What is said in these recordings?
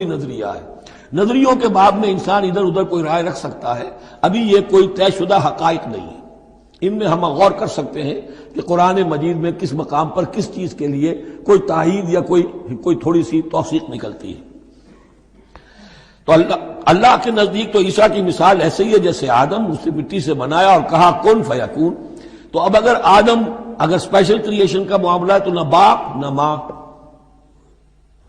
نظریہ ہے۔ نظریوں کے باب میں انسان ادھر ادھر کوئی رائے رکھ سکتا ہے، ابھی یہ کوئی طے شدہ حقائق نہیں ہے۔ ان میں ہم غور کر سکتے ہیں کہ قرآن مجید میں کس مقام پر کس چیز کے لیے کوئی تائید یا کوئی تھوڑی سی توثیق نکلتی ہے۔ تو اللہ کے نزدیک تو عیسیٰ کی مثال ایسے ہی ہے جیسے آدم، اسے مٹی سے بنایا اور کہا کن فیکون۔ تو اب اگر آدم اسپیشل کریشن کا معاملہ ہے تو نہ باپ نہ ماں،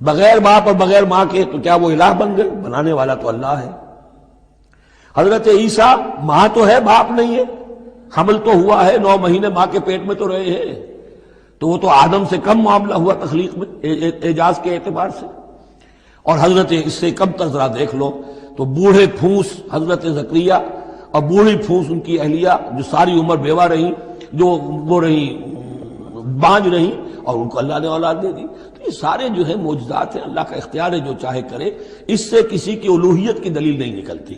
بغیر باپ اور بغیر ماں کے، تو کیا وہ الہ بن گئے؟ بنانے والا تو اللہ ہے۔ حضرت عیسیٰ ماں تو ہے، باپ نہیں ہے، حمل تو ہوا ہے، 9 مہینے ماں کے پیٹ میں تو رہے ہیں، تو وہ تو آدم سے کم معاملہ ہوا تخلیق میں اعجاز کے اعتبار سے۔ اور حضرت اس سے کم تر ذرا دیکھ لو تو بوڑھے پھونس حضرت زکریا اور بوڑھی پھونس ان کی اہلیہ جو ساری عمر بیوہ رہی، جو وہ رہی بانج رہی، اور ان کو اللہ نے اولاد دے دی۔ تو یہ سارے جو ہے معجزات ہیں، اللہ کا اختیار ہے جو چاہے کرے، اس سے کسی کی الوہیت کی دلیل نہیں نکلتی۔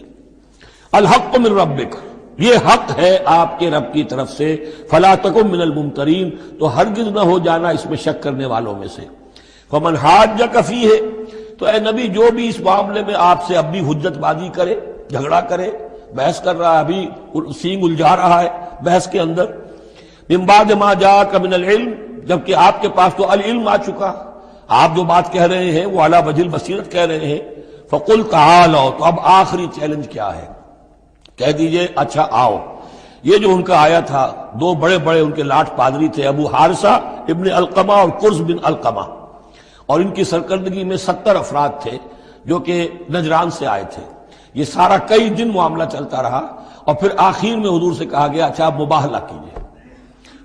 الحق من ربک، یہ حق ہے آپ کے رب کی طرف سے، فلا تکن من الممترین، تو ہرگز نہ ہو جانا اس میں شک کرنے والوں میں سے۔ فمن حاجک فیہ، تو اے نبی جو بھی اس معاملے میں آپ سے اب بھی حجت بازی کرے، جھگڑا کرے، بحث کر رہا ہے، ابھی سینگ الجھا رہا ہے بحث کے اندر، من بعد ما جاءک من العلم، جبکہ آپ کے پاس تو العلم آ چکا، آپ جو بات کہہ رہے ہیں وہ علی وجہ البصیرت کہہ رہے ہیں، فقل تعالوا، تو اب آخری چیلنج کیا ہے؟ کہہ دیجئے اچھا آؤ۔ یہ جو ان کا آیا تھا، 2 بڑے بڑے ان کے لاٹ پادری تھے، ابو حارثہ ابن علقمہ اور قرظ بن علقمہ، اور ان کی سرکردگی میں 70 افراد تھے جو کہ نجران سے آئے تھے۔ یہ سارا کئی دن معاملہ چلتا رہا، اور پھر آخر میں حضور سے کہا گیا اچھا آپ مباہلہ کیجئے،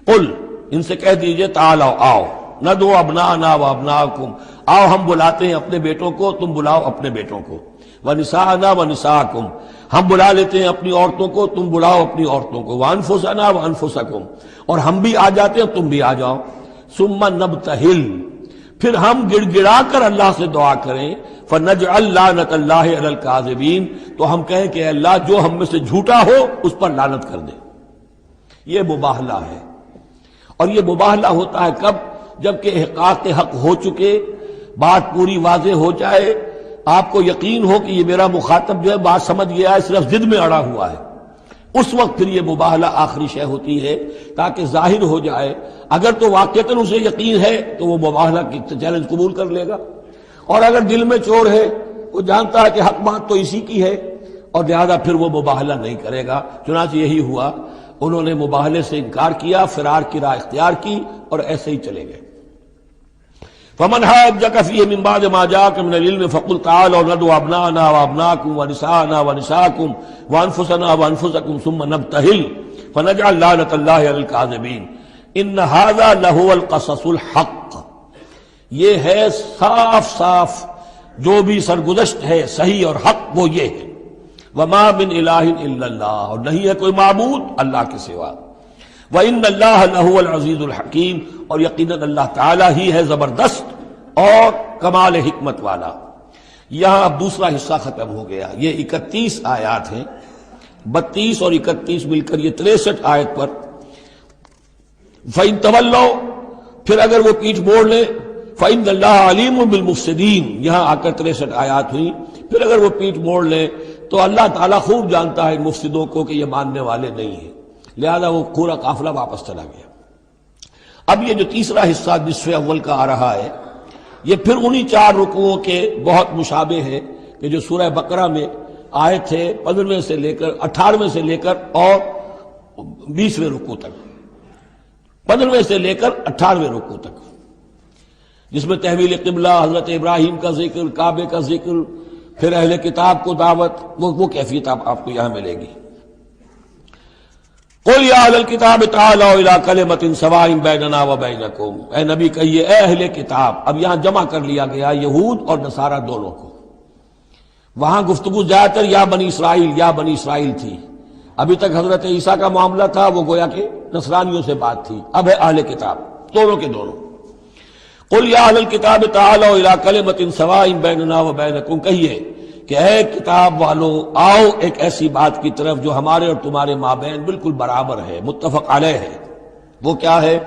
قل، ان سے کہہ دیجئے تعالوا، آؤ، ندعو ابناءنا وابناءکم، آؤ ہم بلاتے ہیں اپنے بیٹوں کو، تم بلاؤ اپنے بیٹوں کو، ونساءنا ونساءکم، ہم بلا لیتے ہیں اپنی عورتوں کو، تم بلاؤ اپنی عورتوں کو، وانفسنا وانفسکم، اور ہم بھی آ جاتے ہیں تم بھی آ جاؤ، ثم نبتہل، پھر ہم گڑ گڑا کر اللہ سے دعا کریں، فنجعل لعنت اللہ علی الکاذبین، تو ہم کہیں کہ اے اللہ جو ہم میں سے جھوٹا ہو اس پر لعنت کر دے۔ یہ مباہلہ ہے، اور یہ مباہلہ ہوتا ہے کب؟ جبکہ احقاق حق ہو چکے، بات پوری واضح ہو جائے، آپ کو یقین ہو کہ یہ میرا مخاطب جو ہے بات سمجھ گیا ہے، صرف ضد میں اڑا ہوا ہے، اس وقت پھر یہ مباہلہ آخری شے ہوتی ہے، تاکہ ظاہر ہو جائے۔ اگر تو واقعتاً اسے یقین ہے تو وہ مباہلہ کی چیلنج قبول کر لے گا، اور اگر دل میں چور ہے، وہ جانتا ہے کہ حق بات تو اسی کی ہے، اور لہذا پھر وہ مباہلہ نہیں کرے گا۔ چنانچہ یہی ہوا، انہوں نے مباہلے سے انکار کیا، فرار کی راہ اختیار کی، اور ایسے ہی چلے گئے۔ فمن حاجک فیہ من بعد ما جاءک من العلم فقل تعالوا ندعو ابناءنا وابناءکم ونساءنا ونساءکم وانفسنا وانفسکم ثم نبتہل فنجعل لعنت اللہ علی الکاذبین ان ھذا لہو القصص الحق، یہ ہے صاف صاف جو بھی سرگزشت ہے صحیح اور حق، وہ یہ ہے، وما من الہ الا اللہ، اور نہیں ہے کوئی معبود اللہ کے سوا، وَإِنَّ اللَّهَ لَهُوَ الْعَزِيزُ الْحَكِيمُ، اور یقیناً اللہ تعالیٰ ہی ہے زبردست اور کمال حکمت والا۔ یہاں اب دوسرا حصہ ختم ہو گیا، یہ 31 آیات ہیں، 32 اور 31 مل کر یہ 63 آیت پر۔ فَإِن تَوَلَّوْا، پھر اگر وہ پیٹھ موڑ لیں، فَإِنَّ اللَّهَ عَلِيمٌ بِالْمُفْسِدِينَ، یہاں آ کر 63 آیات ہوئی، پھر اگر وہ پیٹھ موڑ لیں تو اللہ تعالیٰ خوب جانتا ہے مفسدوں کو کہ یہ ماننے والے نہیں ہیں، لہذا وہ پورا قافلہ واپس چلا گیا۔ اب یہ جو تیسرا حصہ نصف اول کا آ رہا ہے، یہ پھر انہی 4 رکوعوں کے بہت مشابہ ہے کہ جو سورہ بقرہ میں آئے تھے 15ویں سے لے کر 18ویں سے لے کر اور 20ویں رکوع تک، 15ویں سے لے کر 18ویں رکوع تک، جس میں تحویل قبلہ، حضرت ابراہیم کا ذکر، کعبے کا ذکر، پھر اہل کتاب کو دعوت، وہ کیفیت آپ کو یہاں ملے گی۔ قل یا اہل الکتاب تعالوا الی کلمۃ سواء بیننا وبینکم، اے نبی کہیے اے اہل کتاب، اب یہاں جمع کر لیا گیا یہود اور نصارہ دونوں کو۔ وہاں گفتگو زیادہ تر یا بنی اسرائیل تھی، ابھی تک حضرت عیسیٰ کا معاملہ تھا، وہ گویا کہ نصرانیوں سے بات تھی، اب ہے اہل کتاب، دونوں کے دونوں۔ قل یا اہل الکتاب تعالوا الی کلمۃ سواء بیننا وبینکم، کہیے کہ اے کتاب والو آؤ ایک ایسی بات کی طرف جو ہمارے اور تمہارے مابین بالکل برابر ہے، متفق علیہ ہے۔ وہ کیا ہے؟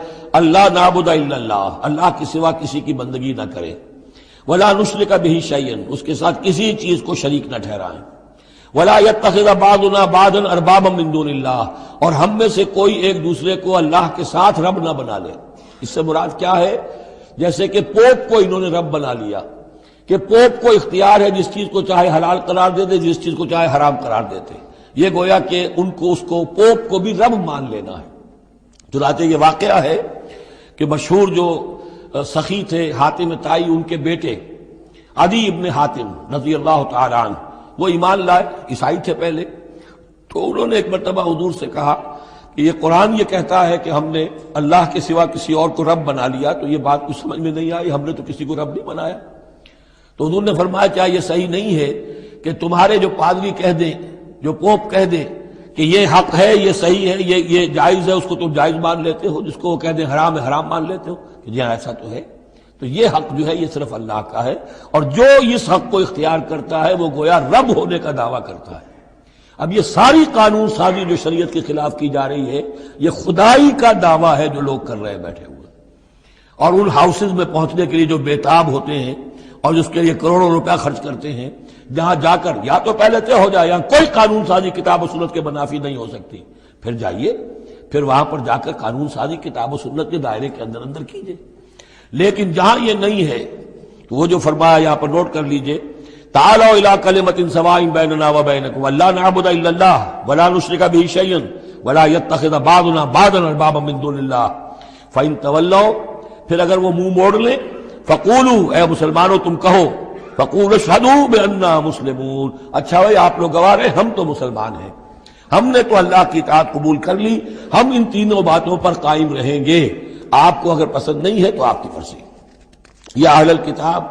اللہ نعبد الا اللہ، اللہ کے سوا کسی کی بندگی نہ کرے، ولا نشرک بہ شیئا، اس کے ساتھ کسی چیز کو شریک نہ ٹھہرائیں، ولا یتخذ بعضنا بعضا اربابا من دون اللہ، اور ہم میں سے کوئی ایک دوسرے کو اللہ کے ساتھ رب نہ بنا لے۔ اس سے مراد کیا ہے؟ جیسے کہ پوپ کو انہوں نے رب بنا لیا کہ پوپ کو اختیار ہے جس چیز کو چاہے حلال قرار دے دے، جس چیز کو چاہے حرام قرار دیتے، یہ گویا کہ ان کو اس کو پوپ کو بھی رب مان لینا ہے۔ چنانچہ یہ واقعہ ہے کہ مشہور جو سخی تھے حاتم طائی، ان کے بیٹے عدی ابن حاتم رضی اللہ تعالی عنہ، وہ ایمان لائے، عیسائی تھے پہلے، تو انہوں نے ایک مرتبہ حضور سے کہا کہ یہ قرآن یہ کہتا ہے کہ ہم نے اللہ کے سوا کسی اور کو رب بنا لیا، تو یہ بات کچھ سمجھ میں نہیں آئی، ہم نے تو کسی کو رب نہیں بنایا۔ تو حضور نے فرمایا کیا یہ صحیح نہیں ہے کہ تمہارے جو پادری کہہ دیں، جو پوپ کہہ دیں کہ یہ حق ہے، یہ صحیح ہے، یہ جائز ہے، اس کو تم جائز مان لیتے ہو، جس کو وہ کہہ دیں حرام ہے حرام مان لیتے ہو کہ جی ایسا تو ہے۔ تو یہ حق جو ہے یہ صرف اللہ کا ہے، اور جو اس حق کو اختیار کرتا ہے وہ گویا رب ہونے کا دعویٰ کرتا ہے۔ اب یہ ساری قانون سازی جو شریعت کے خلاف کی جا رہی ہے، یہ خدائی کا دعویٰ ہے جو لوگ کر رہے ہیں بیٹھے ہوئے، اور ان ہاؤسز میں پہنچنے کے لیے جو بےتاب ہوتے ہیں اور جس کے لیے کروڑوں روپیہ خرچ کرتے ہیں، جہاں جا کر یا تو پہلے طے ہو جائے یہاں کوئی قانون سازی کتاب و سنت کے منافی نہیں ہو سکتی، پھر جائیے، پھر وہاں پر جا کر قانون سازی کتاب و سنت کے دائرے کے اندر اندر کیجیے۔ لیکن جہاں یہ نہیں ہے تو وہ جو فرمایا یہاں پر نوٹ کر لیجئے، تعالوا الی کلمۃ سواء بیننا وبینکم الا نعبد الا اللہ ولا نشرک بہ شیئا ولا یتخذ بعضنا بعضا اربابا من دون اللہ فإن تولوا، پھر اگر وہ منہ موڑ لیں، فقولوا، اے مسلمانوں تم کہو، فقولوا اشہدوا بأننا مسلمون، اچھا بھائی آپ لوگ گواہ رہے ہم تو مسلمان ہیں، ہم نے تو اللہ کی اطاعت قبول کر لی، ہم ان تینوں باتوں پر قائم رہیں گے، آپ کو اگر پسند نہیں ہے تو آپ کی مرضی۔ یا اہل الکتاب،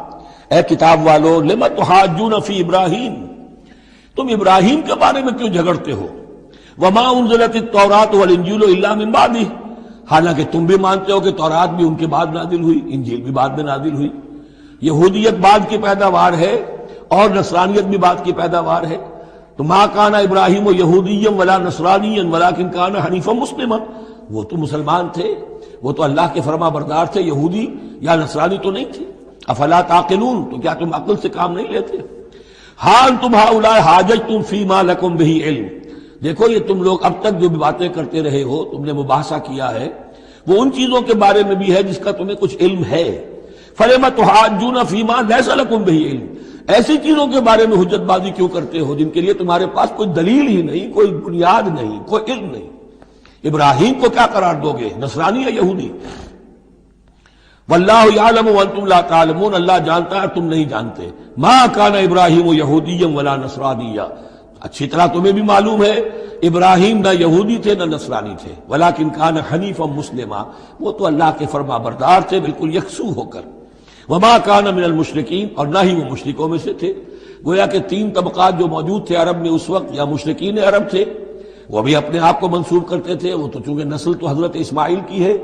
اے کتاب والو، لم تحاجون فی ابراہیم، تم ابراہیم کے بارے میں کیوں جھگڑتے ہو؟ وما انزلت التوراۃ والانجیل الا من بعدہ، حالانکہ تم بھی مانتے ہو کہ تورات بھی ان کے بعد نازل ہوئی، انجیل بھی بعد میں نازل ہوئی، یہودیت بعد کی پیداوار ہے اور نصرانیت بھی بعد کی پیداوار ہے۔ تو ما کان ابراہیم یہودیا ولا نصرانیا ولکن کان حنیفا مسلما، وہ تو مسلمان تھے، وہ تو اللہ کے فرما بردار تھے، یہودی یا نصرانی تو نہیں تھے۔ افلا تعقلون، تو کیا تم عقل سے کام نہیں لیتے؟ ہاں انتم ہؤلاء حاججتم فیما لکم بہ علم، دیکھو یہ تم لوگ اب تک جو بھی باتیں کرتے رہے ہو، تم نے مباحثہ کیا ہے، وہ ان چیزوں کے بارے میں بھی ہے جس کا تمہیں کچھ علم ہے۔ فلم تحاجون فیما لیس لکم بہ علم، ایسی چیزوں کے بارے میں حجت بازی کیوں کرتے ہو جن کے لیے تمہارے پاس کوئی دلیل ہی نہیں، کوئی بنیاد نہیں، کوئی علم نہیں؟ ابراہیم کو کیا قرار دو گے، نصرانی یا یہودی؟ واللہ یعلم وانتم لا تعلمون، اللہ جانتا ہے تم نہیں جانتے۔ ما کان ابراہیم یہودیا ولا نصرانیا، اچھی طرح تمہیں بھی معلوم ہے ابراہیم نہ یہودی تھے نہ نصرانی تھے، ولیکن کان حنیفا مسلما، وہ تو اللہ کے فرما بردار تھے بالکل یکسو ہو کر۔ وما کان من المشرکین، اور نہ ہی وہ مشرکوں میں سے تھے۔ گویا کہ تین طبقات جو موجود تھے عرب میں اس وقت، یا مشرکین عرب تھے، وہ بھی اپنے آپ کو منسوب کرتے تھے، وہ تو چونکہ نسل تو حضرت اسماعیل کی ہے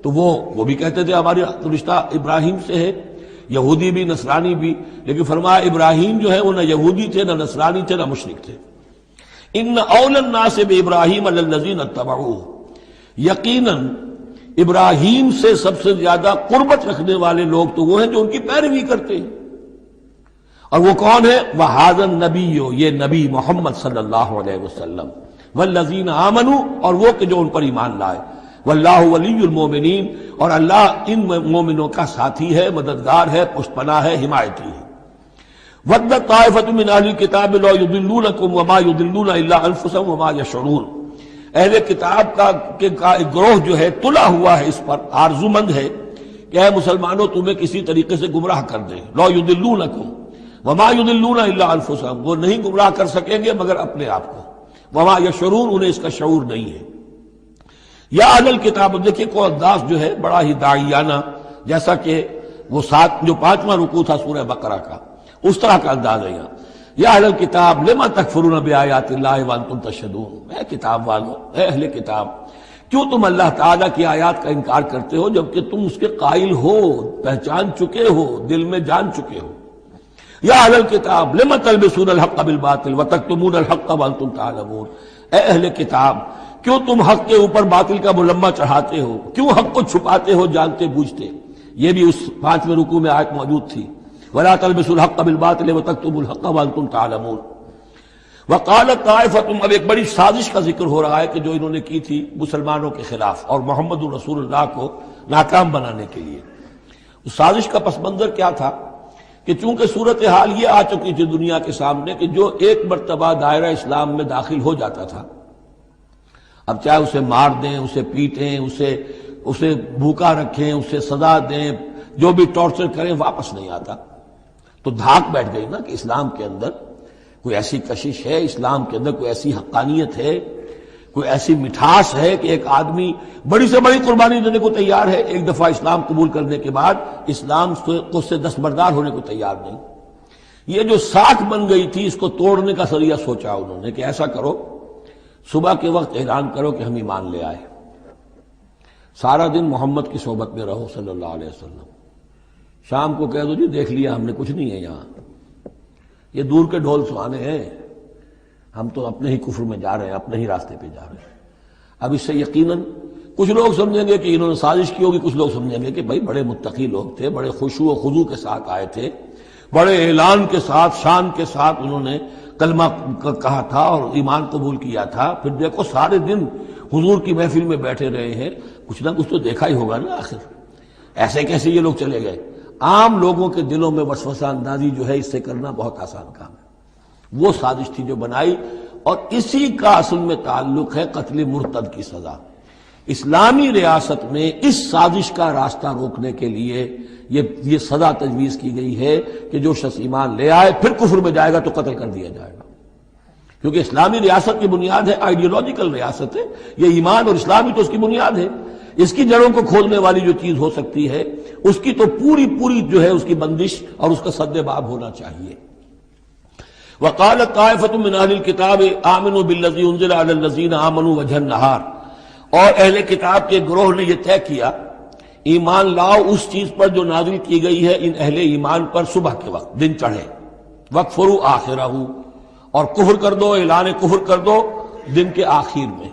تو وہ بھی کہتے تھے ہمارا رشتہ ابراہیم سے ہے، یہودی بھی نصرانی بھی، لیکن فرمایا ابراہیم جو ہے وہ نہ یہودی تھے نہ نصرانی تھے نہ مشرک تھے۔ ان اول الناس بابراہیم الذین اتبعوہ، یقیناً ابراہیم سے سب سے زیادہ قربت رکھنے والے لوگ تو وہ ہیں جو ان کی پیروی کرتے ہیں، اور وہ کون ہے؟ وَهَذَا النَّبِيُّ، یہ نبی محمد صلی اللہ علیہ وسلم، والذین آمنوا، اور وہ کہ جو ان پر ایمان لائے، واللہ ولی المومنین، اور اللہ ان مومنوں کا ساتھی ہے، مددگار ہے، پشت پناہ ہے، حمایتی ہے۔ وَدَّتْ طَائِفَةٌ مِّنْ أَهْلِ الْكِتَابِ لَوْ يُضِلُّونَكُمْ وَمَا يُضِلُّونَ إِلَّا أَنفُسَهُمْ وَمَا يَشْعُرُونَ، اہل کتاب کا ایک گروہ جو ہے تلا ہوا ہے اس پر، آرزومند ہے کہ اے مسلمانوں تمہیں کسی طریقے سے گمراہ کر دیں۔ لَوْ يُضِلُّونَكُمْ وَمَا يُضِلُّونَ إِلَّا أَنفُسَهُمْ، وہ نہیں گمراہ کر سکیں گے مگر اپنے آپ کو، وَمَا يَشْعُرُونَ، انہیں اس کا شعور نہیں ہے۔ یا اہل الکتاب، دیکھیں کو انداز جو ہے بڑا ہی داعیانہ، جیسا کہ وہ جو 5واں رکوع تھا سورہ بقرہ کا، اس طرح کا انداز ہے یہاں۔ یا اہل الکتاب لما تکفرون بآیات اللہ وانتم تشہدون، اے کتاب والو، اے اہل کتاب، کیوں تم اللہ تعالیٰ کی آیات کا انکار کرتے ہو جبکہ تم اس کے قائل ہو، پہچان چکے ہو، دل میں جان چکے ہو۔ یا اہل الکتاب لما تلبسون الحق بالباطل وتکتمون الحق وانتم تعلمون، اے اہل کتاب کیوں تم حق کے اوپر باطل کا ملمہ چڑھاتے ہو، کیوں حق کو چھپاتے ہو جانتے بوجھتے؟ یہ بھی اس 5ویں رکوع میں آیت موجود تھی۔ ولا تلبسوا الحق بالباطل وتكتموا الحق وانتم تعلمون. وقالت طائفۃ، اب ایک بڑی سازش کا ذکر ہو رہا ہے کہ جو انہوں نے کی تھی مسلمانوں کے خلاف اور محمد رسول اللہ کو ناکام بنانے کے لیے. اس سازش کا پس منظر کیا تھا کہ چونکہ صورتحال یہ آ چکی تھی دنیا کے سامنے کہ جو ایک مرتبہ دائرہ اسلام میں داخل ہو جاتا تھا، اب چاہے اسے مار دیں، اسے پیٹیں، اسے بھوکا رکھیں، اسے سزا دیں، جو بھی ٹارچر کریں، واپس نہیں آتا. تو دھاک بیٹھ گئی نا کہ اسلام کے اندر کوئی ایسی کشش ہے، اسلام کے اندر کوئی ایسی حقانیت ہے، کوئی ایسی مٹھاس ہے کہ ایک آدمی بڑی سے بڑی قربانی دینے کو تیار ہے ایک دفعہ اسلام قبول کرنے کے بعد، اسلام کو سے دستبردار ہونے کو تیار نہیں. یہ جو ساکھ بن گئی تھی اس کو توڑنے کا ذریعہ سوچا انہوں نے کہ ایسا کرو، صبح کے وقت اعلان کرو کہ ہم ایمان لے آئے، سارا دن محمد کی صحبت میں رہو صلی اللہ علیہ وسلم، شام کو کہہ دو جی دیکھ لیا ہم نے، کچھ نہیں ہے یہاں، یہ دور کے ڈھول سہانے ہیں، ہم تو اپنے ہی کفر میں جا رہے ہیں، اپنے ہی راستے پہ جا رہے ہیں. اب اس سے یقیناً کچھ لوگ سمجھیں گے کہ انہوں نے سازش کی ہوگی، کچھ لوگ سمجھیں گے کہ بھائی بڑے متقی لوگ تھے، بڑے خشوع و خضوع کے ساتھ آئے تھے، بڑے اعلان کے ساتھ شان کے ساتھ انہوں نے کلمہ کہا تھا اور ایمان قبول کیا تھا، پھر دیکھو سارے دن حضور کی محفل میں بیٹھے رہے ہیں، کچھ نہ کچھ تو دیکھا ہی ہوگا نا آخر، ایسے کیسے یہ لوگ چلے گئے. عام لوگوں کے دلوں میں وسوسہ اندازی جو ہے اس سے کرنا بہت آسان کام ہے. وہ سازش تھی جو بنائی، اور اسی کا اصل میں تعلق ہے قتل مرتد کی سزا. اسلامی ریاست میں اس سازش کا راستہ روکنے کے لیے یہ سزا تجویز کی گئی ہے کہ جو شخص ایمان لے آئے پھر کفر میں جائے گا تو قتل کر دیا جائے گا. کیونکہ اسلامی ریاست کی بنیاد ہے، آئیڈیولوجیکل ریاست ہے، یہ ایمان اور اسلام ہی تو اس کی بنیاد ہے. اس کی جڑوں کو کھولنے والی جو چیز ہو سکتی ہے اس کی تو پوری جو ہے اس کی بندش اور اس کا سد باب ہونا چاہیے. وقالت طائفۃ من اہل الکتاب آمنوا بالذی انزل علی الذین آمنوا وجہ النہار، اور اہل کتاب کے گروہ نے یہ طے کیا ایمان لاؤ اس چیز پر جو نازل کی گئی ہے ان اہل ایمان پر صبح کے وقت، دن چڑھے، وکفروا آخرہ، اور کفر کر دو، اعلان کفر کر دو دن کے آخر میں.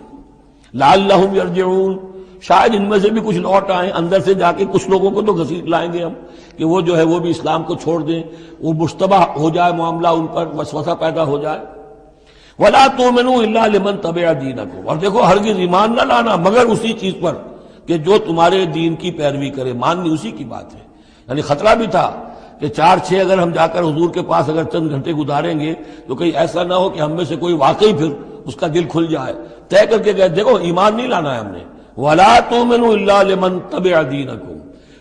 لعلہم یرجعون، شاید ان میں سے بھی کچھ لوٹ آئیں، اندر سے جا کے کچھ لوگوں کو تو گھسیٹ لائیں گے ہم کہ وہ جو ہے وہ بھی اسلام کو چھوڑ دیں، وہ مشتبہ ہو جائے معاملہ، ان پر وسوسہ پیدا ہو جائے. وَلَا تُؤْمِنُوا إِلَّا لِمَنْ تَبِعَ دِينَكُمْ، اور دیکھو ہرگز ایمان نہ لانا مگر اسی چیز پر کہ جو تمہارے دین کی پیروی کرے. ماننی اسی کی بات ہے. یعنی خطرہ بھی تھا کہ 4-6 اگر ہم جا کر حضور کے پاس اگر چند گھنٹے گزاریں گے تو کہیں ایسا نہ ہو کہ ہم میں سے کوئی واقعی پھر اس کا دل کھل جائے. طے کر کے گئے دیکھو ایمان نہیں لانا ہے ہم نے، وَلَا تُؤْمِنُوا إِلَّا لِمَنْ تَبِعَ دِينَكُمْ،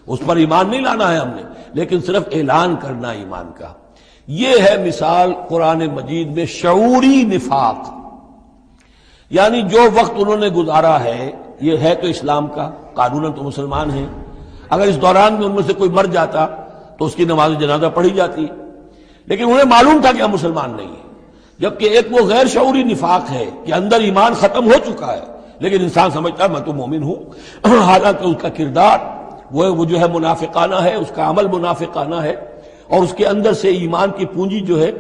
اس پر ایمان نہیں لانا ہے ہم نے، لیکن صرف اعلان کرنا ایمان کا. یہ ہے مثال قرآن مجید میں شعوری نفاق. یعنی جو وقت انہوں نے گزارا ہے یہ ہے تو اسلام کا، قانوناً تو مسلمان ہیں، اگر اس دوران میں ان میں سے کوئی مر جاتا تو اس کی نماز جنازہ پڑھی جاتی، لیکن انہیں معلوم تھا کہ ہم مسلمان نہیں ہیں. جبکہ ایک وہ غیر شعوری نفاق ہے کہ اندر ایمان ختم ہو چکا ہے لیکن انسان سمجھتا ہے میں تو مومن ہوں، حالانکہ اس کا کردار وہ جو ہے منافقانہ ہے، اس کا عمل منافقانہ ہے، اور اس کے اندر سے ایمان کی پونجی جو ہے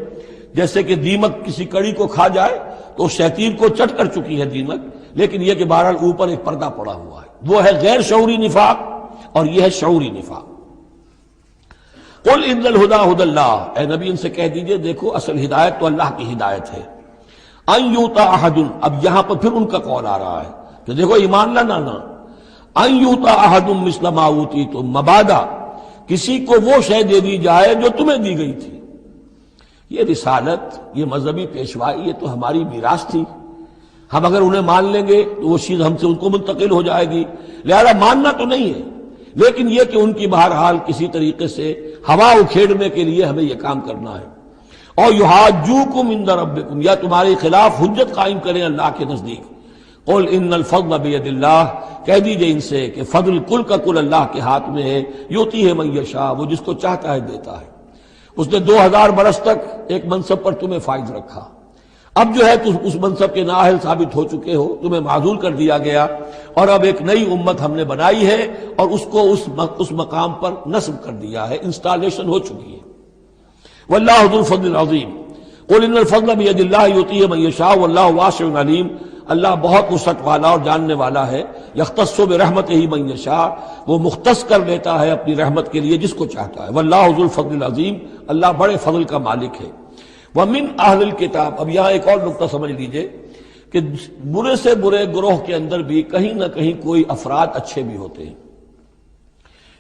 جیسے کہ دیمک کسی کڑی کو کھا جائے تو شیطین کو چٹ کر چکی ہے دیمک، لیکن یہ کہ بہرحال اوپر ایک پردہ پڑا ہوا ہے. وہ ہے غیر شعوری نفاق اور یہ ہے شعوری نفاق. قل ان الہدی ھدی اللہ، اے نبی ان سے کہہ دیجئے دیکھو اصل ہدایت تو اللہ کی ہدایت ہے. ان یؤتی احد، اب یہاں پر پھر ان کا قول آ رہا ہے کہ دیکھو ایمان لانا نا، ان یؤتی احد مثل ما اوتیتم، مبادا کسی کو وہ شے دے دی جائے جو تمہیں دی گئی تھی. یہ رسالت، یہ مذہبی پیشوائی، یہ تو ہماری میراث تھی، ہم اگر انہیں مان لیں گے تو وہ چیز ہم سے ان کو منتقل ہو جائے گی، لہذا ماننا تو نہیں ہے، لیکن یہ کہ ان کی بہرحال کسی طریقے سے ہوا اکھیڑنے کے لیے ہمیں یہ کام کرنا ہے. اور یحاجوکم عند ربکم، یا تمہارے خلاف حجت قائم کریں اللہ کے نزدیک. قل ان الفضل بید اللہ، کہہ دیجئے ان سے کہ فضل کل کا کل اللہ کے ہاتھ میں ہے، یؤتی ہے من یشاء، وہ جس کو چاہتا ہے دیتا ہے. اس نے 2000 برس تک ایک منصب پر تمہیں فائز رکھا، اب جو ہے تم اس منصب کے نااہل ثابت ہو چکے ہو، تمہیں معزول کر دیا گیا، اور اب ایک نئی امت ہم نے بنائی ہے اور اس کو اس مقام پر نصب کر دیا ہے، انسٹالیشن ہو چکی ہے. واللہ ذو الفضل العظیم. قل ان الفضل بید اللہ یؤتیہ من یشاء واللہ واسع علیم. اللہ بہت وسعت والا اور جاننے والا ہے. یختص برحمتہ من یشاء، وہ مختص کر لیتا ہے اپنی رحمت کے لیے جس کو چاہتا ہے. واللہ ذو الفضل العظیم، اللہ بڑے فضل کا مالک ہے. ومن اہل الکتاب، اب یہاں ایک اور نقطہ سمجھ لیجئے کہ برے سے برے گروہ کے اندر بھی کہیں نہ کہیں کوئی افراد اچھے بھی ہوتے ہیں.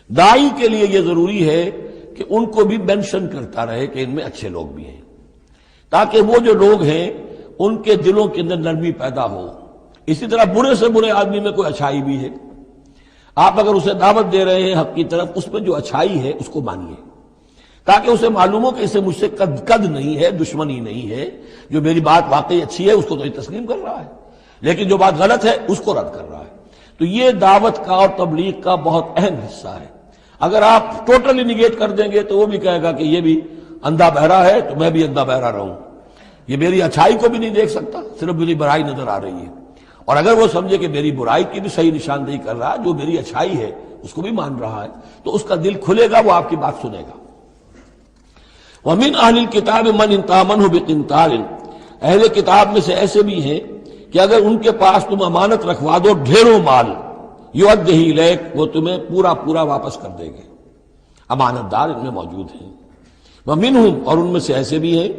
داعی کے لیے یہ ضروری ہے کہ ان کو بھی مینشن کرتا رہے کہ ان میں اچھے لوگ بھی ہیں، تاکہ وہ جو لوگ ہیں ان کے دلوں کے اندر نرمی پیدا ہو. اسی طرح برے سے برے آدمی میں کوئی اچھائی بھی ہے. آپ اگر اسے دعوت دے رہے ہیں حق کی طرف، اس میں جو اچھائی ہے اس کو مانیے، تاکہ اسے معلوم ہو کہ اسے مجھ سے قد نہیں ہے، دشمنی نہیں ہے. جو میری بات واقعی اچھی ہے اس کو تو یہ تسلیم کر رہا ہے، لیکن جو بات غلط ہے اس کو رد کر رہا ہے. تو یہ دعوت کا اور تبلیغ کا بہت اہم حصہ ہے. اگر آپ ٹوٹلی نگیٹ کر دیں گے تو وہ بھی کہے گا کہ یہ بھی اندھا بہرا ہے تو میں بھی اندھا بہرا رہوں، یہ میری اچھائی کو بھی نہیں دیکھ سکتا، صرف میری برائی نظر آ رہی ہے. اور اگر وہ سمجھے کہ میری برائی کی بھی صحیح نشاندہی کر رہا ہے، جو میری اچھائی ہے اس کو بھی مان رہا ہے، تو اس کا دل کھلے گا، وہ آپ کی بات سنے گا. وَمِنْ أَهْلِ الْكِتَابِ مَنْ إِنْ تَأْمَنْهُ بِقِنْطَارٍ، اہل کتاب میں سے ایسے بھی ہیں کہ اگر ان کے پاس تم امانت رکھوا دو ڈھیروں مال، یؤدیہ الیک، وہ تمہیں پورا پورا واپس کر دیں گے. امانت دار ان میں موجود ہیں. وَمِنْهُمْ، اور ان میں سے ایسے بھی ہیں،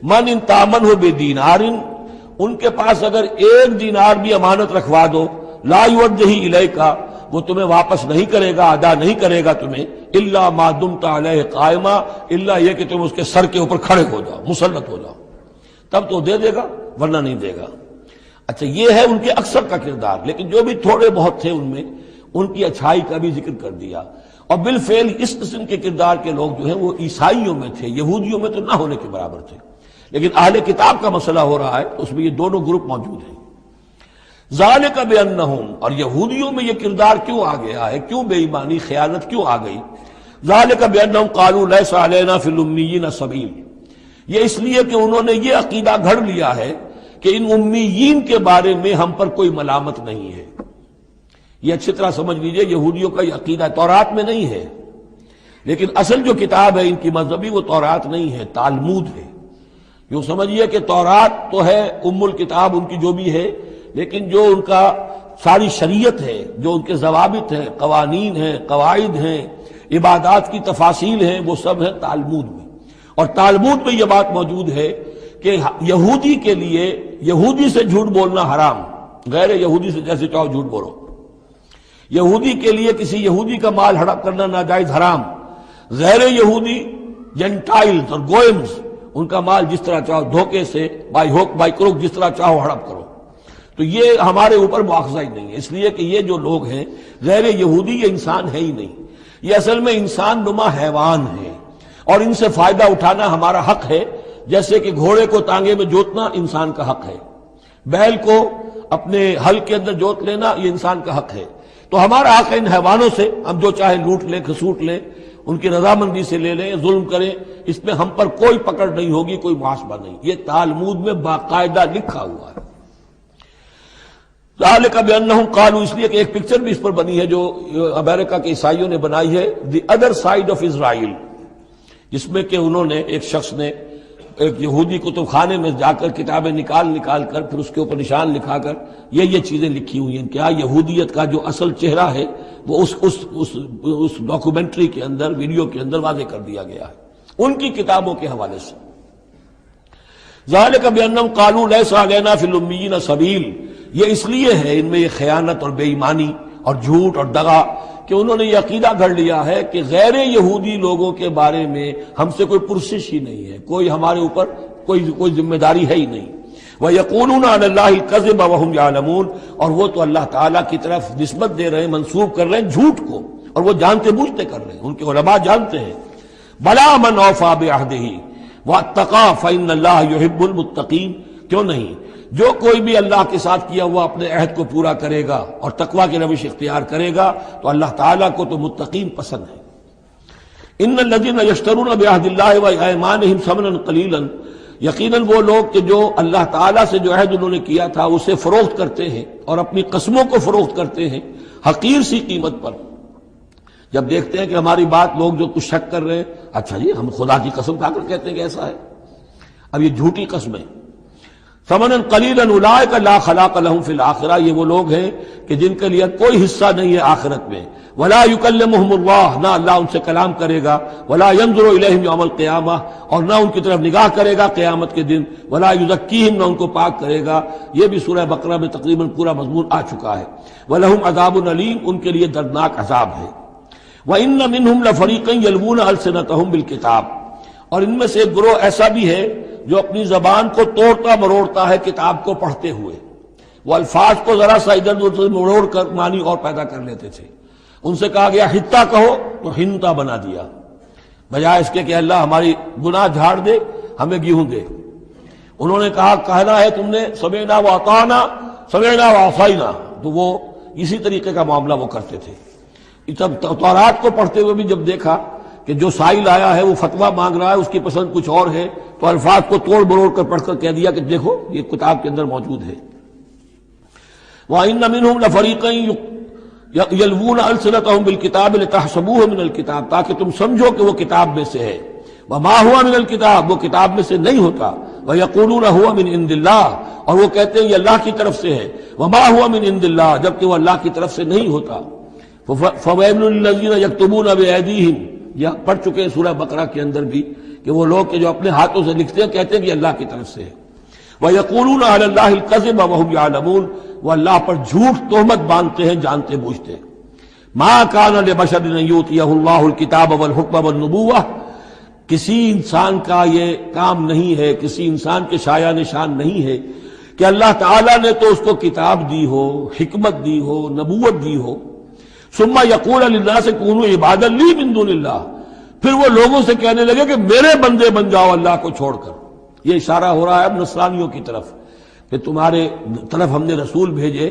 مَنْ إِنْ تَأْمَنْهُ بِدِینَارٍ، ان کے پاس اگر ایک دینار بھی امانت رکھوا دو، لا یؤدیہ الیک، وہ تمہیں واپس نہیں کرے گا، ادا نہیں کرے گا تمہیں، الا ما دمت علیہ قائما، الا یہ کہ تم اس کے سر کے اوپر کھڑے ہو جاؤ، مسلط ہو جاؤ، تب تو دے دے گا، ورنہ نہیں دے گا. اچھا، یہ ہے ان کے اکثر کا کردار. لیکن جو بھی تھوڑے بہت تھے ان میں، ان کی اچھائی کا بھی ذکر کر دیا. اور بالفعل اس قسم کے کردار کے لوگ جو ہیں وہ عیسائیوں میں تھے، یہودیوں میں تو نہ ہونے کے برابر تھے. لیکن اہل کتاب کا مسئلہ ہو رہا ہے تو اس میں یہ دونوں گروپ موجود ہیں. ذالک بانہم، اور یہودیوں میں یہ کردار کیوں آ گیا ہے، کیوں بے ایمانی خیانت کیوں آ گئی؟ ذالک بانہم قالوا لیس علینا فی الامیین سبیل، یہ اس لیے کہ انہوں نے یہ عقیدہ گھڑ لیا ہے کہ ان امیین کے بارے میں ہم پر کوئی ملامت نہیں ہے. یہ اچھی طرح سمجھ لیجئے، یہودیوں کا یہ عقیدہ تورات میں نہیں ہے، لیکن اصل جو کتاب ہے ان کی مذہبی وہ تورات نہیں ہے، تالمود ہے. یوں سمجھیے کہ تورات تو ہے ام الکتاب ان کی جو بھی ہے، لیکن جو ان کا ساری شریعت ہے، جو ان کے ضوابط ہیں، قوانین ہیں، قواعد ہیں، عبادات کی تفاصیل ہیں، وہ سب ہیں تالمود میں. اور تالمود میں یہ بات موجود ہے کہ یہودی کے لیے یہودی سے جھوٹ بولنا حرام، غیر یہودی سے جیسے چاہو جھوٹ بولو. یہودی کے لیے کسی یہودی کا مال ہڑپ کرنا ناجائز حرام. غیر یہودی جنٹائلز اور گوئمز، ان کا مال جس طرح چاہو دھوکے سے، بائی ہوک بائی کروک، جس طرح چاہو ہڑپ کرو. تو یہ ہمارے اوپر مواخذہ ہی نہیں ہے، اس لیے کہ یہ جو لوگ ہیں غیر یہودی، یہ انسان ہے ہی نہیں، یہ اصل میں انسان نما حیوان ہے، اور ان سے فائدہ اٹھانا ہمارا حق ہے. جیسے کہ گھوڑے کو تانگے میں جوتنا انسان کا حق ہے، بیل کو اپنے حل کے اندر جوت لینا یہ انسان کا حق ہے. تو ہمارا حق ہے ان حیوانوں سے ہم جو چاہے لوٹ لیں، کھسوٹ لیں، ان کی رضامندی سے لے لیں، ظلم کریں، اس میں ہم پر کوئی پکڑ نہیں ہوگی، کوئی محاسبہ نہیں. یہ تالمود میں باقاعدہ لکھا ہوا ہے. ذالک بانہم قالوا، اس لیے کہ ایک پکچر بھی اس پر بنی ہے جو امریکہ کے عیسائیوں نے بنائی ہے، the other side of Israel, جس میں کہ انہوں نے ایک شخص نے ایک یہودی کتب خانے میں جا کر کتابیں نکال کر پھر اس کے اوپر نشان لکھا کر یہ چیزیں لکھی ہوئی ہیں. کیا یہودیت کا جو اصل چہرہ ہے وہ اس ڈاکومنٹری کے اندر، ویڈیو کے اندر واضح کر دیا گیا ہے ان کی کتابوں کے حوالے سے. ذالک بانہم قالوا لیس علینا فی الامیین سبیل، یہ اس لیے ہے ان میں یہ خیانت اور بے ایمانی اور جھوٹ اور دغا کہ انہوں نے یہ عقیدہ گھڑ لیا ہے کہ غیر یہودی لوگوں کے بارے میں ہم سے کوئی پرسش ہی نہیں ہے، کوئی ہمارے اوپر کوئی ذمہ داری ہے ہی نہیں. وَيَقُولُونَ عَلَى اللَّهِ الْكَذِبَ وَهُمْ يَعْلَمُونَ، اور وہ تو اللہ تعالیٰ کی طرف نسبت دے رہے ہیں، منسوب کر رہے ہیں جھوٹ کو، اور وہ جانتے بوجھتے کر رہے ہیں. ان کے علماء جانتے ہیں. بَلَا مَنْ أَوْفَىٰ بِعَهْدِهِ وَاتَّقَىٰ فَإِنَّ اللَّهَ يُحِبُّ الْمُتَّقِينَ، کیوں نہیں، جو کوئی بھی اللہ کے ساتھ کیا ہوا اپنے عہد کو پورا کرے گا اور تقویٰ کی روش اختیار کرے گا تو اللہ تعالیٰ کو تو متقین پسند ہے. ان الذین یشترون بعہد اللہ وایمانہم ثمنا قلیلا، یقیناً وہ لوگ کہ جو اللہ تعالیٰ سے جو عہد انہوں نے کیا تھا اسے فروخت کرتے ہیں اور اپنی قسموں کو فروخت کرتے ہیں حقیر سی قیمت پر. جب دیکھتے ہیں کہ ہماری بات لوگ جو کچھ شک کر رہے ہیں، اچھا جی ہم خدا کی قسم کھا کر کہتے ہیں کہ ایسا ہے. اب یہ جھوٹی قسمیں، ثمنا قلیلا اولئک لا خلاق لهم فی الآخرہ، یہ وہ لوگ ہیں کہ جن کے لیے کوئی حصہ نہیں ہے آخرت میں. ولا یکلمہم اللہ، نہ اللہ ان سے کلام کرے گا. ولا ینظر الیہم یوم القیامہ، اور نہ ان کی طرف نگاہ کرے گا قیامت کے دن. ولا یزکیہم، نہ ان کو پاک کرے گا. یہ بھی سورہ بقرہ میں تقریباً پورا مضمون آ چکا ہے. ولہم عذاب علیم، ان کے لیے دردناک عذاب ہے. وَإِنَّ مِنْهُمْ لَفَرِيقًا يَلْوُونَ أَلْسِنَتَهُمْ بِالْكِتَابِ، اور ان میں سے ایک گروہ ایسا بھی ہے جو اپنی زبان کو توڑتا مروڑتا ہے کتاب کو پڑھتے ہوئے. وہ الفاظ کو ذرا سا ادھر ادھر مروڑ کر معنی اور پیدا کر لیتے تھے. ان سے کہا گیا حتہ کہو تو ہنتا بنا دیا، بجائے اس کے کہ اللہ ہماری گناہ جھاڑ دے، ہمیں گیہوں دے. انہوں نے کہنا ہے تم نے سمعنا واطعنا، سمعنا وعصینا، تو وہ اسی طریقے کا معاملہ وہ کرتے تھے. جب تورات کو پڑھتے ہوئے بھی جب دیکھا کہ جو سائل آیا ہے وہ فتویٰ مانگ رہا ہے، اس کی پسند کچھ اور ہے، تو الفاظ کو توڑ مروڑ کر پڑھ کر کہہ دیا کہ دیکھو یہ کتاب کے اندر موجود ہے. وَإِنَّ مِنْهُمْ لَفَرِيقًا يَلْوُونَ أَلْسِنَتَهُمْ بِالْكِتَابِ لِتَحْسَبُوهُ مِنَ الْكِتَابِ، تاکہ تم سمجھو کہ وہ کتاب میں سے ہے. وَمَا هُوَ مِنَ الْكِتَابِ، وہ کتاب میں سے نہیں ہوتا. وَيَقُولُونَ هُوَ مِنْ عِنْدِ اللَّهِ، اور وہ کہتے ہیں یہ اللہ کی طرف سے ہے. وَمَا هُوَ مِنْ عِنْدِ اللَّهِ، جبکہ وہ اللہ کی طرف سے نہیں ہوتا. فَوَيْلٌ لِّلَّذِينَ يَكْتُبُونَ بِأَيْدِيهِمْ، یہ پڑھ چکے ہیں سورہ بقرہ کے اندر بھی کہ وہ لوگ کہ جو اپنے ہاتھوں سے لکھتے ہیں کہتے ہیں کہ اللہ کی طرف سے ہے. وَيَقُولُونَ عَلَى اللَّهِ الْكَذِبَ وَهُمْ يَعْلَمُونَ، وہ اللہ پر جھوٹ تہمت باندھتے ہیں جانتے بوجھتے. مَا كَانَ لِبَشَرٍ أَن يُؤْتِيَهُ اللَّهُ الْكِتَابَ وَالْحُكْمَ وَالنُّبُوَّةَ، کسی انسان کا یہ کام نہیں ہے، کسی انسان کے شایہ نشان نہیں ہے کہ اللہ تعالیٰ نے تو اس کو کتاب دی ہو، حکمت دی ہو، نبوت دی ہو. ثم یقول للناس کونوا عبادا لی من دون اللہ، پھر وہ لوگوں سے کہنے لگے کہ میرے بندے بن جاؤ اللہ کو چھوڑ کر. یہ اشارہ ہو رہا ہے اب نصرانیوں کی طرف کہ تمہارے طرف ہم نے رسول بھیجے،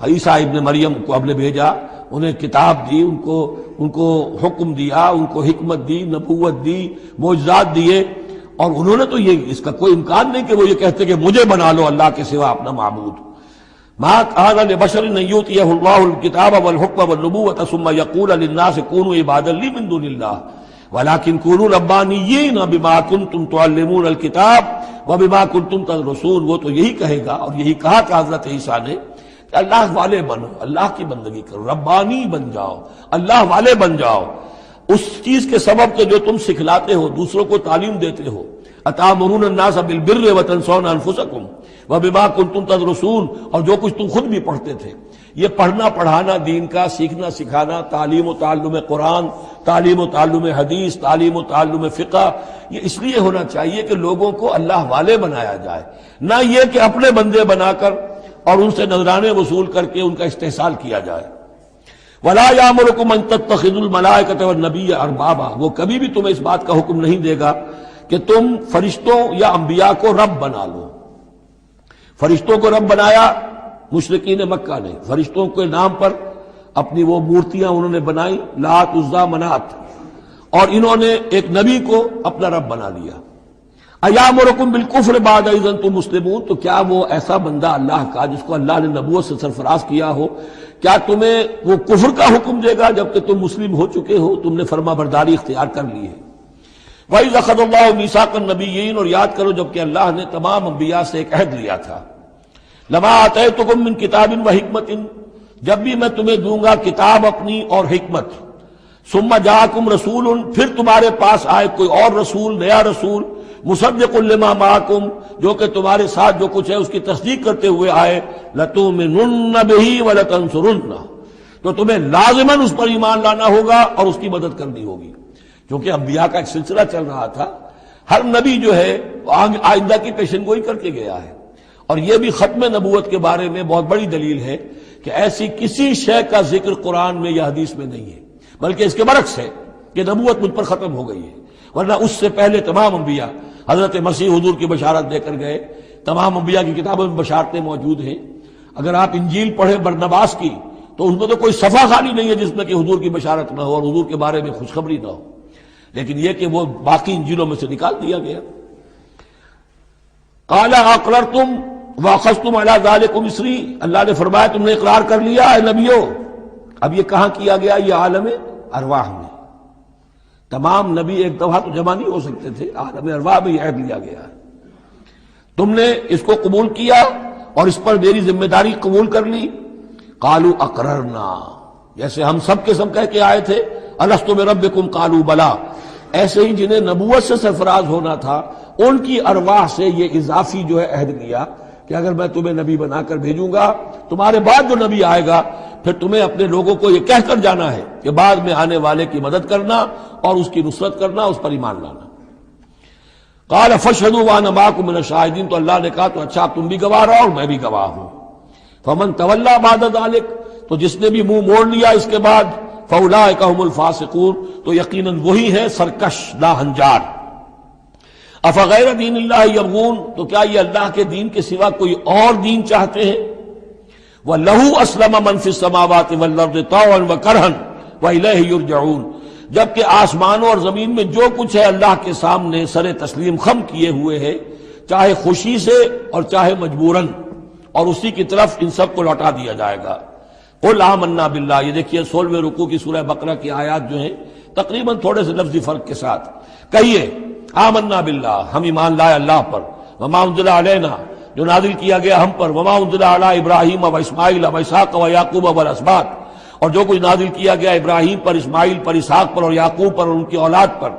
عیسیٰ ابن مریم کو ہم نے بھیجا، انہیں کتاب دی، ان کو حکم دیا، ان کو حکمت دی، نبوت دی، معجزات دیے، اور انہوں نے تو یہ اس کا کوئی امکان نہیں کہ وہ یہ کہتے کہ مجھے بنا لو اللہ کے سوا اپنا معبود. ما كان لبشر ان يؤتيه الله الكتاب والحكم والنبوة ثم يقول للناس كونوا عبادا لي من دون الله ولكن كونوا ربانيين بما كنتم تعلمون الكتاب وبما كنتم تدرسون. وہ تو یہی کہے گا، اور یہی کہا کہ حضرت عیسیٰ نے کہ اللہ والے بنو، اللہ کی بندگی کرو، ربانی بن جاؤ، اللہ والے بن جاؤ اس چیز کے سبب کہ جو تم سکھلاتے ہو، دوسروں کو تعلیم دیتے ہو. اتامرون الناس بالبر وتنسون انفسکم وبما کنتم تدرسون، اور جو کچھ تم خود بھی پڑھتے تھے. یہ پڑھنا پڑھانا دین کا، سیکھنا سکھانا، تعلیم و تعلم قرآن، تعلیم و تعلم حدیث، تعلیم و تعلم فقہ، یہ اس لیے ہونا چاہیے کہ لوگوں کو اللہ والے بنایا جائے، نہ یہ کہ اپنے بندے بنا کر اور ان سے نذرانے وصول کر کے ان کا استحصال کیا جائے. وَلَا يَأْمُرُكُمْ أَن تَتَّخِذُوا الْمَلَائِكَةَ وَالنَّبِيَّ أَرْبَابًا، وہ کبھی بھی تمہیں اس بات کا حکم نہیں دے گا کہ تم فرشتوں یا انبیاء کو رب بنا لو. فرشتوں کو رب بنایا مشرکین مکہ نے، فرشتوں کے نام پر اپنی وہ مورتیاں انہوں نے بنائی، لات، عزا، منات، اور انہوں نے ایک نبی کو اپنا رب بنا لیا. ایامرکم بالکفر بعد اذ انتم مسلمون، تو کیا وہ ایسا بندہ اللہ کا جس کو اللہ نے نبوت سے سرفراز کیا ہو، کیا تمہیں وہ کفر کا حکم دے گا جبکہ تم مسلم ہو چکے ہو، تم نے فرما برداری اختیار کر لی ہے. وَإِذْ أَخَذَ اللَّهُ مِيثَاقَ النَّبِيِّينَ، اور یاد کرو جب کہ اللہ نے تمام انبیاء سے ایک عہد لیا تھا. لَمَا آتَيْتُكُم مِّن كِتَابٍ وَحِكْمَةٍ، جب بھی میں تمہیں دوں گا کتاب اپنی اور حکمت. ثُمَّ جَاءَكُمْ رَسُولٌ، پھر تمہارے پاس آئے کوئی اور رسول، نیا رسول، مُصَدِّقٌ لِّمَا مَعَكُمْ، جو کہ تمہارے ساتھ جو کچھ ہے اس کی تصدیق کرتے ہوئے آئے. لَتُؤْمِنُنَّ بِهِ وَلَتَنصُرُنَّهُ، تو تمہیں لازماً اس پر ایمان لانا ہوگا اور اس کی مدد کرنی ہوگی. کیونکہ انبیاء کا ایک سلسلہ چل رہا تھا، ہر نبی جو ہے آئندہ کی پیشن گوئی کر کے گیا ہے. اور یہ بھی ختم نبوت کے بارے میں بہت بڑی دلیل ہے کہ ایسی کسی شے کا ذکر قرآن میں یا حدیث میں نہیں ہے، بلکہ اس کے برعکس ہے کہ نبوت مجھ پر ختم ہو گئی ہے. ورنہ اس سے پہلے تمام انبیاء حضرت مسیح حضور کی بشارت دے کر گئے، تمام انبیاء کی کتابوں میں بشارتیں موجود ہیں. اگر آپ انجیل پڑھیں برنباس کی تو اس میں تو کوئی صفحہ خالی نہیں ہے جس میں کہ حضور کی بشارت نہ ہو اور حضور کے بارے میں خوشخبری نہ ہو، لیکن یہ کہ وہ باقی انجیلوں میں سے نکال دیا گیا. قَالَ أَقْرَرْتُمْ وَأَخَذْتُمْ عَلَىٰ ذَلِكُمْ إِصْرِي، اللہ نے فرمایا تم نے اقرار کر لیا اے نبیوں. اب یہ کہاں کیا گیا؟ یہ عالم ارواح میں. تمام نبی ایک دفعہ تو جمع نہیں ہو سکتے تھے، عالم ارواح میں یہ عہد لیا گیا ہے. تم نے اس کو قبول کیا اور اس پر میری ذمہ داری قبول کر لی؟ قالوا اقررنا، جیسے ہم سب کے سب کہہ کے آئے تھے الست بربکم قالوا بلا، ایسے ہی جنہیں نبوت سے سرفراز ہونا تھا ان کی ارواح سے یہ اضافی جو ہے عہد لیا کہ اگر میں تمہیں نبی بنا کر بھیجوں گا، تمہارے بعد جو نبی آئے گا پھر تمہیں اپنے لوگوں کو یہ کہہ کر جانا ہے کہ بعد میں آنے والے کی مدد کرنا اور اس کی نصرت کرنا، اس پر ایمان لانا۔ قال فاشهدوا وانا معكم من الشاهدين، تو اللہ نے کہا تو اچھا تم بھی گواہ رہو اور میں بھی گواہ ہوں۔ فمن تولى بعد ذلك، تو جس نے بھی منہ موڑ لیا اس کے بعد، فاولئک هم الفاسقون، تو یقیناً وہی ہے سرکش لاہنجار۔ افغیر دین اللہ یبغون، تو کیا یہ اللہ کے دین کے سوا کوئی اور دین چاہتے ہیں؟ وَلَهُ أَسْلَمَ مَنْ فِي السَّمَاوَاتِ وَالْأَرْضِ طَوْعًا وَكَرْهًا وَإِلَيْهِ يُرْجَعُونَ، جبکہ آسمانوں اور زمین میں جو کچھ ہے اللہ کے سامنے سر تسلیم خم کیے ہوئے ہے، چاہے خوشی سے اور چاہے مجبوراً، اور اسی کی طرف ان سب کو لوٹا دیا جائے گا۔ قُلْ آمَنَّا بِاللَّهِ، یہ دیکھیے 16ویں رکوع کی سورہ بقرہ کی آیات جو ہیں تقریباً تھوڑے سے لفظی فرق کے ساتھ، کہیے آمنا باللہ، ہم ایمان لائے اللہ پر، وما انزل علینا، جو نازل کیا گیا ہم پر، وما انزل علی ابراہیم و اسماعیل و اسحاق و یعقوب والاسباط، اور جو کچھ نازل کیا گیا ابراہیم پر، اسماعیل پر، اسحاق پر اور یعقوب پر اور ان کی اولاد پر،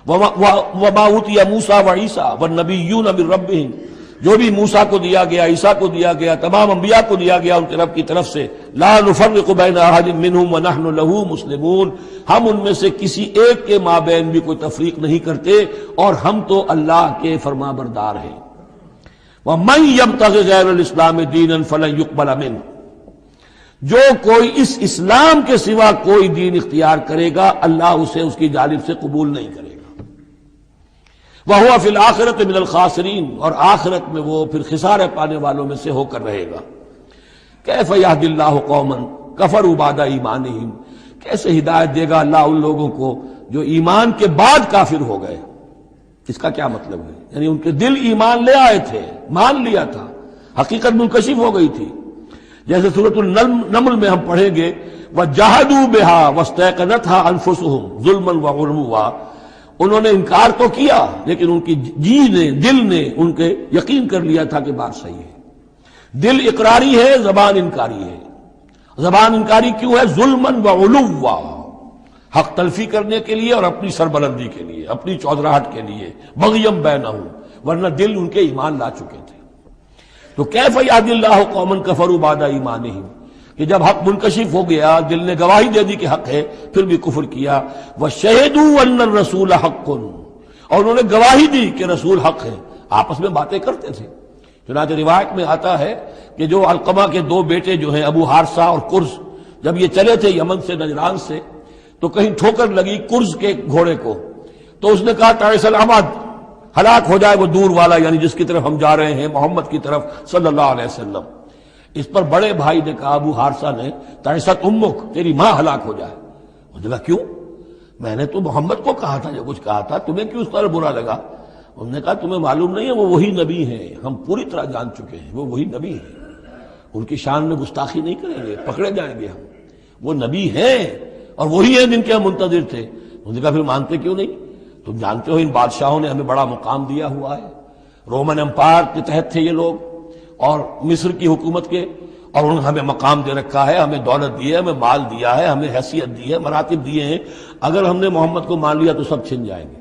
وما اوتی موسیٰ و عیسیٰ والنبیون من ربہم، جو بھی موسیٰ کو دیا گیا، عیسیٰ کو دیا گیا، تمام انبیاء کو دیا گیا ان کے رب کی طرف سے، لا نفرق بین احد منہم ونحن لہ مسلمون، ہم ان میں سے کسی ایک کے مابین بھی کوئی تفریق نہیں کرتے اور ہم تو اللہ کے فرما بردار ہیں۔ وَمَن يَبْتَغِ غَيْرَ الْإِسْلَامِ دِينًا فَلَن يُقْبَلَ مِنْهُ، جو کوئی اس اسلام کے سوا کوئی دین اختیار کرے گا اللہ اسے اس کی جانب سے قبول نہیں کرے گا۔ وَهُوَ فِي الْآخِرَةِ مِنَ الْخَاسِرِينَ، اور آخرت میں وہ پھر خسارے پانے والوں میں سے ہو کر رہے گا۔ كَيْفَ يَهْدِي اللَّهُ قَوْمًا كَفَرُوا بَعْدَ إِيمَانِهِمْ، کیسے ہدایت دے گا اللہ ان لوگوں کو جو ایمان کے بعد کافر ہو گئے؟ اس کا کیا مطلب ہے؟ یعنی ان کے دل ایمان لے آئے تھے، مان لیا تھا، حقیقت منکشف ہو گئی تھی، جیسے سورۃ النمل میں ہم پڑھیں گے وَجَحَدُوا بِهَا وَاسْتَيْقَنَتْهَا أَنفُسُهُمْ ظُلْمًا وَعُلُوًّا، انہوں نے انکار تو کیا لیکن ان کی جی نے، دل نے ان کے یقین کر لیا تھا کہ بات صحیح ہے۔ دل اقراری ہے، زبان انکاری ہے۔ زبان انکاری کیوں ہے؟ ظلمًا وعلوا، حق تلفی کرنے کے لیے اور اپنی سربلندی کے لیے، اپنی چودراہٹ کے لیے، بغیم بینہم، ورنہ دل ان کے ایمان لا چکے تھے۔ تو کیف یہدی اللہ قوما کفروا بعد ایمانہم، کہ جب حق منکشف ہو گیا، دل نے گواہی دے دی کہ حق ہے، پھر بھی کفر کیا۔ وَشَهِدُوا أَنَّ الرَّسُولَ حَقٌّ، اور انہوں نے گواہی دی کہ رسول حق ہے، آپس میں باتیں کرتے تھے۔ چنانچہ روایت میں آتا ہے کہ جو علقمہ کے دو بیٹے جو ہیں ابو حارثہ اور کرز، جب یہ چلے تھے یمن سے، نجران سے، تو کہیں ٹھوکر لگی کرز کے گھوڑے کو، تو اس نے کہا تعیس العمد، ہلاک ہو جائے وہ دور والا، یعنی جس کی طرف ہم جا رہے ہیں، محمد کی طرف صلی اللہ علیہ وسلم۔ اس پر بڑے بھائی نے کہا، ابو حارثہ نے، تعیست امک، تیری ماں ہلاک ہو جائے۔ انہوں نے کہا کیوں؟ میں نے تو محمد کو کہا تھا، جو کچھ کہا تھا، تمہیں کیوں اس طرح برا لگا؟ انہوں نے کہا تمہیں معلوم نہیں ہے وہ وہی نبی ہیں، ہم پوری طرح جان چکے ہیں وہ وہی نبی ہیں، ان کی شان میں گستاخی نہیں کریں گے، پکڑے جائیں گے ہم، وہ نبی ہیں اور وہی ہیں جن کے ہم منتظر تھے۔ انہوں نے کہا پھر مانتے کیوں نہیں؟ تم جانتے ہو ان بادشاہوں نے ہمیں بڑا مقام دیا ہوا ہے، رومن امپائر کے تحت تھے یہ لوگ اور مصر کی حکومت کے، اور انہوں نے ہمیں مقام دے رکھا ہے، ہمیں دولت دی ہے، ہمیں مال دیا ہے، ہمیں حیثیت دی ہے، مراتب دیے ہیں، اگر ہم نے محمد کو مان لیا تو سب چھن جائیں گے۔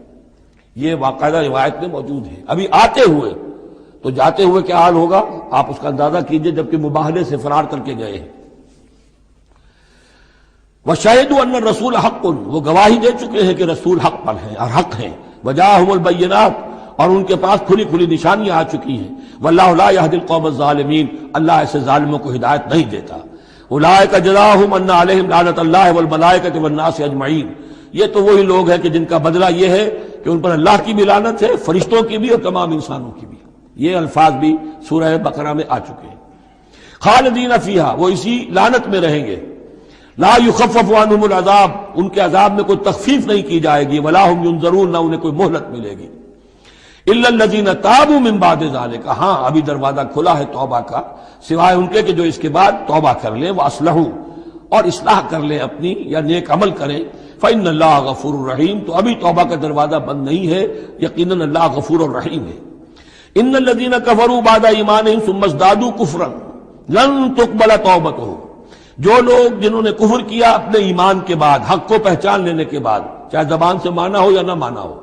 یہ باقاعدہ روایت میں موجود ہے۔ ابھی آتے ہوئے تو جاتے ہوئے کیا حال ہوگا آپ اس کا اندازہ کیجئے، جبکہ مباہلے سے فرار کر کے گئے ہیں۔ وَشَهِدُوا أَنَّ الرَّسُولَ حَقٌّ، وہ گواہی دے چکے ہیں کہ رسول حق پر ہیں اور حق ہیں۔ وَجَاءَهُمُ الْبَيِّنَاتُ، اور ان کے پاس کھلی کھلی نشانیاں آ چکی ہیں۔ وَاللَّهُ لَا يَهْدِي الْقَوْمَ الظَّالِمِينَ، اللہ ایسے ظالموں کو ہدایت نہیں دیتا۔ أُولَٰئِكَ جَزَاؤُهُمْ أَنَّ عَلَيْهِمْ لَعْنَةَ اللَّهِ وَالْمَلَائِكَةِ وَالنَّاسِ أَجْمَعِينَ، یہ تو وہی لوگ ہیں کہ جن کا بدلہ یہ ہے کہ ان پر اللہ کی بھی لعنت ہے، فرشتوں کی بھی اور تمام انسانوں کی بھی۔ یہ الفاظ بھی سورہ بقرہ میں آ چکے ہیں۔ خالدین فیہا، وہ اسی لعنت میں رہیں گے۔ لا یخفف عنہم العذاب، ان کے عذاب میں کوئی تخفیف نہیں کی جائے گی۔ ولا ہم ینظرون، نہ انہیں کوئی مہلت ملے گی۔ الا الذین تابوا من بعد ذلک، ہاں ابھی دروازہ کھلا ہے توبہ کا، سوائے ان کے کہ جو اس کے بعد توبہ کر لیں، واصلحوا، اور اصلاح کر لیں اپنی یا نیک عمل کریں۔ فإن اللہ غفور الرحیم، تو ابھی توبہ کا دروازہ بند نہیں ہے، یقیناً اللہ غفور الرحیم ہے۔ ان الذین کفروا بعد ایمانہم ثم ازدادوا کفرا لن تقبل توبتہم، جو لوگ جنہوں نے کفر کیا اپنے ایمان کے بعد، حق کو پہچان لینے کے بعد، چاہے زبان سے مانا ہو یا نہ مانا ہو،